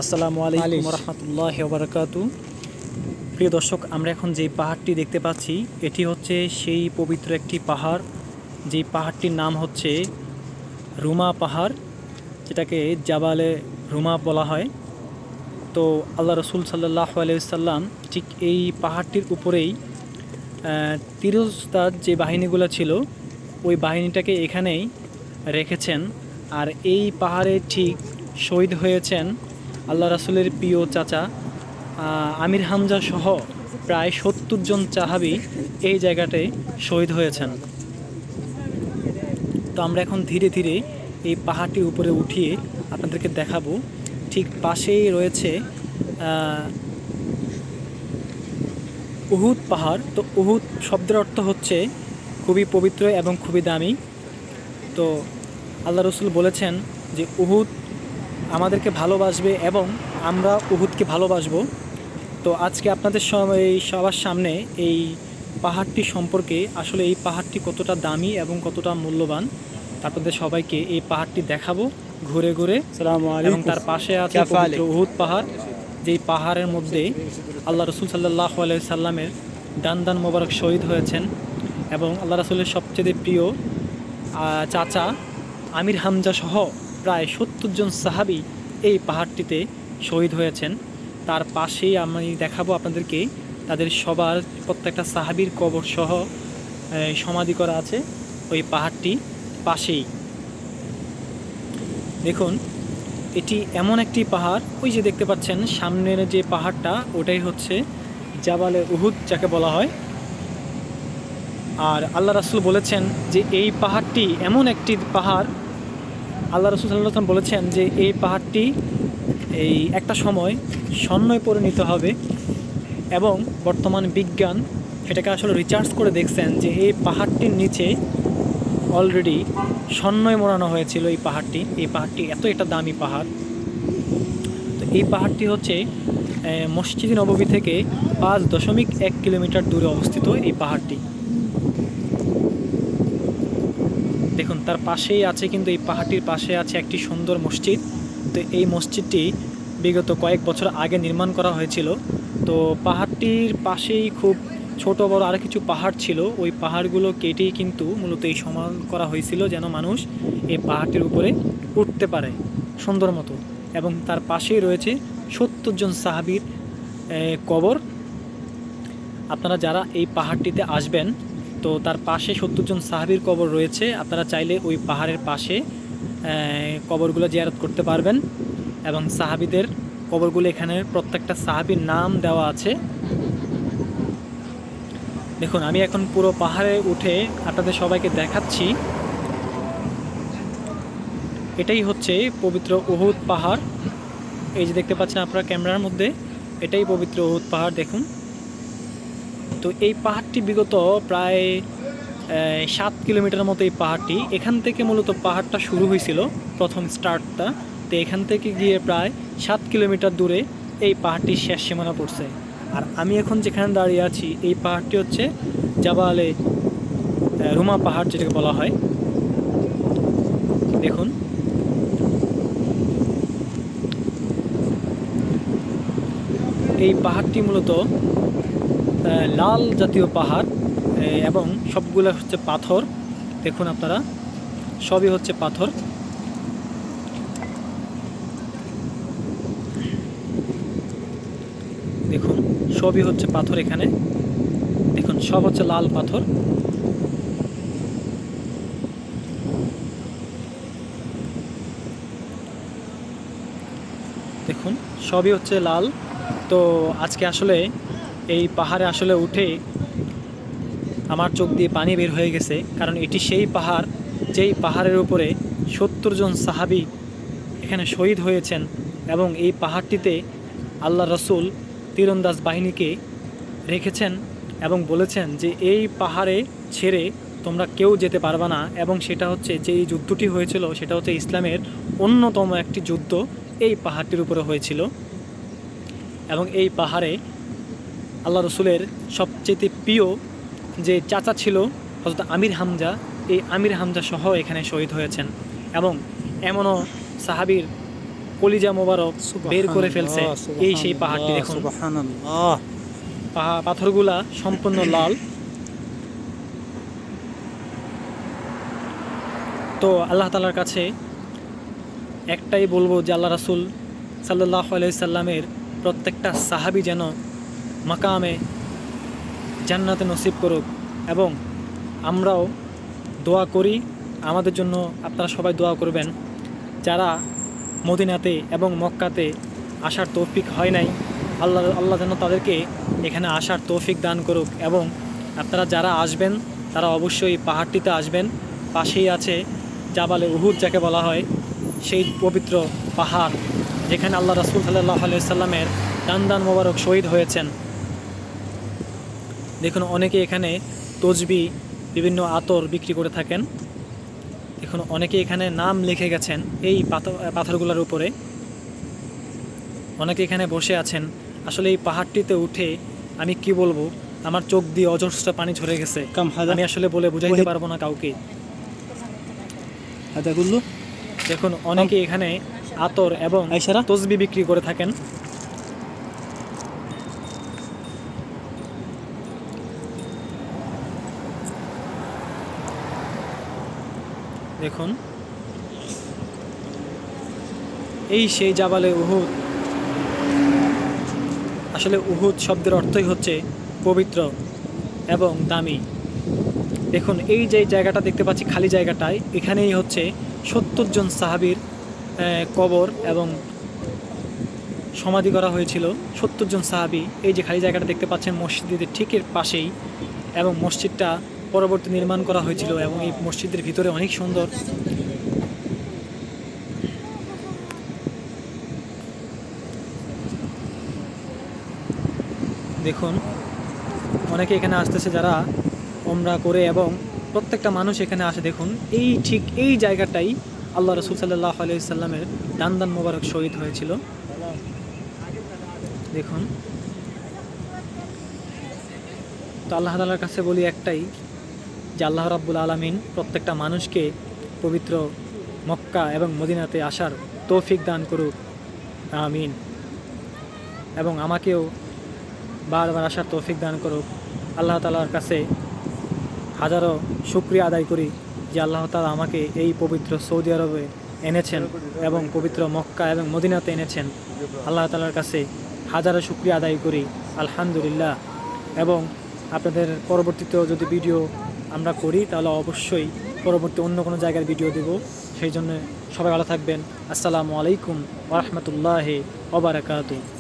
আসসালামু আলাইকুম রহমতুল্লাহি ওয়া বারাকাতু। প্রিয় দর্শক, আমরা এখন যে পাহাড়টি দেখতে পাচ্ছি এটি হচ্ছে সেই পবিত্র একটি পাহাড়, যেই পাহাড়টির নাম হচ্ছে রুমা পাহাড়, যেটাকে জাবালে রুমা বলা হয়। তো আল্লাহ রসুল সাল্লাল্লাহু আলাইহি সাল্লাম ঠিক এই পাহাড়টির উপরেই তিরস্তার যে বাহিনীগুলো ছিল ওই বাহিনীটাকে এখানেই রেখেছেন। আর এই পাহাড়ে ঠিক শহীদ হয়েছেন আল্লাহ রাসূলের প্রিয় চাচা আমির হামজা সহ প্রায় ৭০ জন সাহাবী এই জায়গাটায় শহীদ হয়েছেন। তো আমরা এখন ধীরে ধীরে এই পাহাড়টির উপরে উঠিয়ে আপনাদেরকে দেখাবো। ঠিক পাশেই রয়েছে উহুদ পাহাড়। তো উহুদ শব্দের অর্থ হচ্ছে খুবই পবিত্র এবং খুবই দামি। তো আল্লাহ রসুল বলেছেন যে উহুদ আমাদেরকে ভালোবাসবে এবং আমরা উহুদকে ভালোবাসবো। তো আজকে আপনাদের সবার সামনে এই পাহাড়টি সম্পর্কে, আসলে এই পাহাড়টি কতটা দামি এবং কতটা মূল্যবান, আপনাদের সবাইকে এই পাহাড়টি দেখাবো ঘুরে ঘুরে। এবং তার পাশে আছে পবিত্র উহুদ পাহাড়, যেই পাহাড়ের মধ্যে আল্লাহ রসুল সাল্লাল্লাহু আলাইহি সাল্লামের দান মোবারক শহীদ হয়েছেন এবং আল্লাহ রসুলের সবচেয়ে প্রিয় চাচা আমির হামজা সহ প্রায় ৭০ জন সাহাবী এই পাহাড়টিতে শহীদ হয়েছেন। তার পাশেই আমি দেখাবো আপনাদেরকে তাদের সবার প্রত্যেকটা সাহাবীর কবর সহ সমাধি করা আছে ওই পাহাড়টি পাশেই। দেখুন, এটি এমন একটি পাহাড়, ওই যে দেখতে পাচ্ছেন সামনের যে পাহাড়টা ওটাই হচ্ছে জাবালে উহুদ যাকে বলা হয়। আর আল্লাহ রাসূল বলেছেন যে এই পাহাড়টি এমন একটি পাহাড়, আল্লাহ রাসূল সাল্লাল্লাহু আলাইহি ওয়াসাল্লাম বলেছেন যে এই পাহাড়টি এই একটা সময় স্বর্ণয় পরিণত হবে। এবং বর্তমান বিজ্ঞান সেটাকে আসলে রিসার্চ করে দেখছেন যে এই পাহাড়টির নিচে অলরেডি স্বর্ণয় মোড়ানো হয়েছিল এই পাহাড়টি এত একটা দামি পাহাড়। তো এই পাহাড়টি হচ্ছে মসজিদ নববী থেকে ৫.১ কিলোমিটার দূরে অবস্থিত এই পাহাড়টি। দেখুন, তার পাশেই আছে, কিন্তু এই পাহাড়টির পাশে আছে একটি সুন্দর মসজিদ। তো এই মসজিদটি বিগত কয়েক বছর আগে নির্মাণ করা হয়েছিল। তো পাহাড়টির পাশেই খুব ছোট বড় আরও কিছু পাহাড় ছিল, ওই পাহাড়গুলো কেটেই কিন্তু মূলত এই সমান করা হয়েছিল যেন মানুষ এই পাহাড়টির উপরে উঠতে পারে সুন্দর মতো। এবং তার পাশেই রয়েছে ৭০ জন সাহাবীর কবর। আপনারা যারা এই পাহাড়টিতে আসবেন, তো তার পাশে ৭০ জন সাহাবীর কবর রয়েছে, আপনারা চাইলে ওই পাহাড়ের পাশে কবরগুলো জিয়ারত করতে পারবেন। এবং সাহাবীদের কবরগুলো এখানে প্রত্যেকটা সাহাবীর নাম দেওয়া আছে। দেখুন, আমি এখন পুরো পাহাড়ে উঠে আপনাদের সবাইকে দেখাচ্ছি। এটাই হচ্ছে পবিত্র উহুদ পাহাড়। এই যে দেখতে পাচ্ছেন আপনারা ক্যামেরার মধ্যে, এটাই পবিত্র উহুদ পাহাড়। দেখুন, তো এই পাহাড়টি বিগত প্রায় ৭ কিলোমিটার মতো এই পাহাড়টি, এখান থেকে মূলত পাহাড়টা শুরু হয়েছিল প্রথম স্টার্টটা। তো এখান থেকে গিয়ে প্রায় ৭ কিলোমিটার দূরে এই পাহাড়টির শেষ সীমানা পড়ছে। আর আমি এখন যেখানে দাঁড়িয়ে আছি এই পাহাড়টি হচ্ছে জাবালে রুমা পাহাড় যেটাকে বলা হয়। দেখুন, এই পাহাড়টি মূলত লাল জাতীয় পাহাড় এবং সবগুলো হচ্ছে পাথর। দেখুন আপনারা, সবই হচ্ছে পাথর। দেখুন, সবই হচ্ছে পাথর এখানে। দেখুন, সব হচ্ছে লাল পাথর। দেখুন, সবই হচ্ছে লাল। তো আজকে আসলে এই পাহাড়ে আসলে উঠে আমার চোখ দিয়ে পানি বের হয়ে গেছে, কারণ এটি সেই পাহাড় যেই পাহাড়ের উপরে ৭০ জন সাহাবী এখানে শহীদ হয়েছেন। এবং এই পাহাড়টিতে আল্লাহ রসুল তীরন্দাজ বাহিনীকে রেখেছেন এবং বলেছেন যে এই পাহাড়ে ছেড়ে তোমরা কেউ যেতে পারবে না। এবং সেটা হচ্ছে যে এই যুদ্ধটি হয়েছিল সেটা হচ্ছে ইসলামের অন্যতম একটি যুদ্ধ এই পাহাড়টির উপরে হয়েছিল। এবং এই পাহাড়ে আল্লাহ রসুলের সবচেয়ে প্রিয় যে চাচা ছিল হযরত আমির হামজা, এই আমির হামজা সহ এখানে শহীদ হয়েছেন। এবং এমনও সাহাবীর কলিজা মোবারক বের করে ফেলছে। এই সেই পাহাড়টি দেখুন, সুবহানাল্লাহ। পাথরগুলা সম্পূর্ণ লাল। তো আল্লাহ তাআলার কাছে একটাই বলবো যে আল্লাহ রাসূল সাল্লাল্লাহু আলাইহি সাল্লামের প্রত্যেকটা সাহাবী যেন মাকামে জান্নাতে নসিব করুক, এবং আমরাও দোয়া করি আমাদের জন্য। আপনারা সবাই দোয়া করবেন যারা মদিনাতে এবং মক্কাতে আসার তৌফিক হয় নাই, আল্লাহ যেন তাদেরকে এখানে আসার তৌফিক দান করুক। এবং আপনারা যারা আসবেন তারা অবশ্যই পাহাড়টিতে আসবেন। পাশেই আছে জাবালে উহুদ যাকে বলা হয়, সেই পবিত্র পাহাড় যেখানে আল্লাহ রাসূল সাল্লাল্লাহু আলাইহি সাল্লামের দান মোবারক শহীদ হয়েছেন। দেখুন অনেকে এখানে তসবি, বিভিন্ন আতর বিক্রি করে থাকেন। দেখুন অনেকে এখানে নাম লিখে গেছেন এই পাথরগুলোর উপরে। অনেকে এখানে বসে আছেন। আসলে এই পাহাড়টিতে উঠে আমি কি বলবো, আমার চোখ দিয়ে অজস্র পানি ঝরে গেছে। আমি আসলে বলে বুঝাইতে পারবো না কাউকে। দেখুন অনেকে এখানে আতর এবং তসবি বিক্রি করে থাকেন। দেখুন এই সেই জাবালে উহুদ। আসলে উহুদ শব্দের অর্থই হচ্ছে পবিত্র এবং দামি। দেখুন এই যে জায়গাটা দেখতে পাচ্ছি খালি জায়গাটায়, এখানেই হচ্ছে 70 জন সাহাবীর কবর এবং সমাধি করা হয়েছিল। 70 জন সাহাবী এই যে খালি জায়গাটা দেখতে পাচ্ছেন মসজিদের ঠিকের পাশেই, এবং মসজিদটা পরবর্তী নির্মাণ করা হয়েছিল, এবং এই মসজিদের ভিতরে অনেক সুন্দর। দেখুন অনেকে এখানে আসতেছে যারা উমরা করে, এবং প্রত্যেকটা মানুষ এখানে আসে। দেখুন এই ঠিক এই জায়গাটাই আল্লাহ রাসূল সাল্লাল্লাহু আলাইহি সাল্লামের দান মোবারক শহীদ হয়েছিল। দেখুন তো আল্লাহ তাআলার কাছে বলি একটাই, যে আল্লাহ রাব্বুল আলামিন প্রত্যেকটা মানুষকে পবিত্র মক্কা এবং মদিনাতে আসার তৌফিক দান করুক, আমিন। এবং আমাকেও বারবার আসার তৌফিক দান করুক। আল্লাহ তাআলার কাছে হাজারো শুকরিয়া আদায় করি যে আল্লাহ তাআলা আমাকে এই পবিত্র সৌদি আরবে এনেছেন এবং পবিত্র মক্কা এবং মদিনাতে এনেছেন। আল্লাহ তাআলার কাছে হাজারো শুকরিয়া আদায় করি, আলহামদুলিল্লাহ। এবং আপনাদের পরবর্তীতেও যদি ভিডিও আমরা করি তাহলে অবশ্যই পরবর্তী অন্য কোনো জায়গার ভিডিও দেব। সেই জন্য সবাই ভালো থাকবেন। আসসালামু আলাইকুম ওয়া রাহমাতুল্লাহি ওয়া বারাকাতুহু।